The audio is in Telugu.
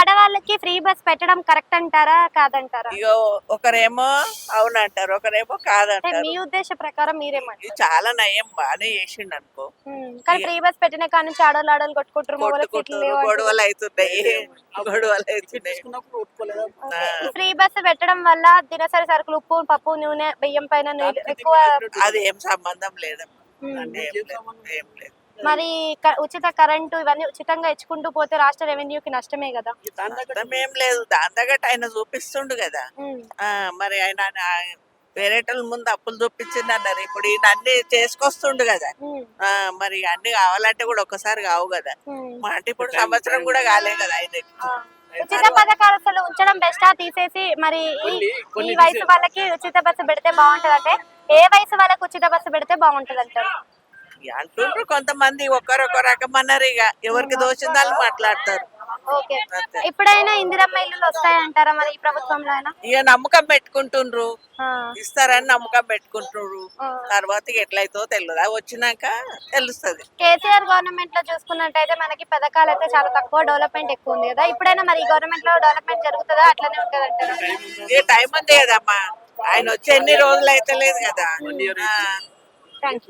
ఆడవాళ్ళకి ఫ్రీ బస్ పెట్టడం కరెక్ట్ అంటారా కాదంటారా? ఇగో ఒకరేమో అవునంటారు, ఒకరేమో అంటే కాదంటారు. మీ ఉద్దేశ ప్రకారం ఇది మీరేమంటారు? చాలా నయం, బాగానే చేసిండు అనుకో. కానీ ఇక ఫ్రీ బస్ పెట్టిన కాడ నుంచి ఆడోళ్ళు కొట్టుకుంటారు, మగవాళ్ళకి సీట్లు కొట్టుకుంటారు, లేవు అంటారు. గొడవలు అవుతున్నాయి, గొడవలు అవుతున్నాయి. ఓకే. ఈ ఫ్రీ బస్ పెట్టడం వల్ల దినసరి సరుకులు ఉప్పు, పప్పు, నూనె, బియ్యం పైన ఎక్కువ అది ఏం సంబంధం లేదమ్మా, ఉమ్. ఏం లేదు. మరి ఉచిత కరెంటు ఇవన్నీ ఉచితంగా ఇచ్చుకుంటూ పోతే రాష్ట్ర రెవెన్యూకి నష్టమే కదా. నష్టం ఏం లేదు, దాని తగ్గట్టు ఆయన చూపిస్తుండు కదా. ఉమ్. మరి ఆయన వేరేటోళ్ళ ముందు అప్పులు చూపించింది అన్నారు, ఇప్పుడు ఈయన అన్ని చేసుకొస్తుండు కదా. ఉమ్. మరి అన్ని కావాలంటే కూడా ఒక్కసారి కావు కదా. ఉమ్. మా అంటే ఇప్పుడు సంవత్సరం కూడా కాలే కదా ఆయనకి. ఆ. ఉచిత పథకాలు అసలు ఉంచడం బెస్టా తీసేసి మరి ఈ వయసు వాళ్ళకి ఉచిత బస్సు పెడితే బాగుంటది అంటే ఏ వయసు వాళ్ళకి ఉచిత బస్సు పెడితే బాగుంటది అంటారు? ఇక అంటుండ్రు కొంతమంది, ఒక్కరొక రకం అన్నారు, ఇక ఎవరికి దోచింది వాళ్ళు మాట్లాడతారు. ఓకే. అంతే. ఇప్పుడైనా ఇందిరమ్మ ఇల్లులు వస్తాయంటారా మరి ఈ ప్రభుత్వంలో అయినా? ఇక నమ్మకం పెట్టుకుంటుండ్రు, ఆ. ఇస్తారని నమ్మకం పెట్టుకుంటుండ్రు. ఆ. తర్వాత ఇక ఎట్లయితో తెలియదు, అది వచ్చినాక తెలుస్తుంది. కేసీఆర్ గవర్నమెంట్ లో చూసుకున్నట్టయితే మనకి పథకాలు అయితే చాలా తక్కువ, డెవలప్మెంట్ ఎక్కువ ఉంది కదా. ఇప్పుడైనా మరి ఈ గవర్నమెంట్ లో డెవలప్మెంట్ జరుగుతుందా, అట్లనే ఉంటది అంటారా? ఇక టైం ఉంది కదమ్మా, ఆయన వచ్చి ఎన్ని రోజులు అయితే లేదు కదా. Thank you.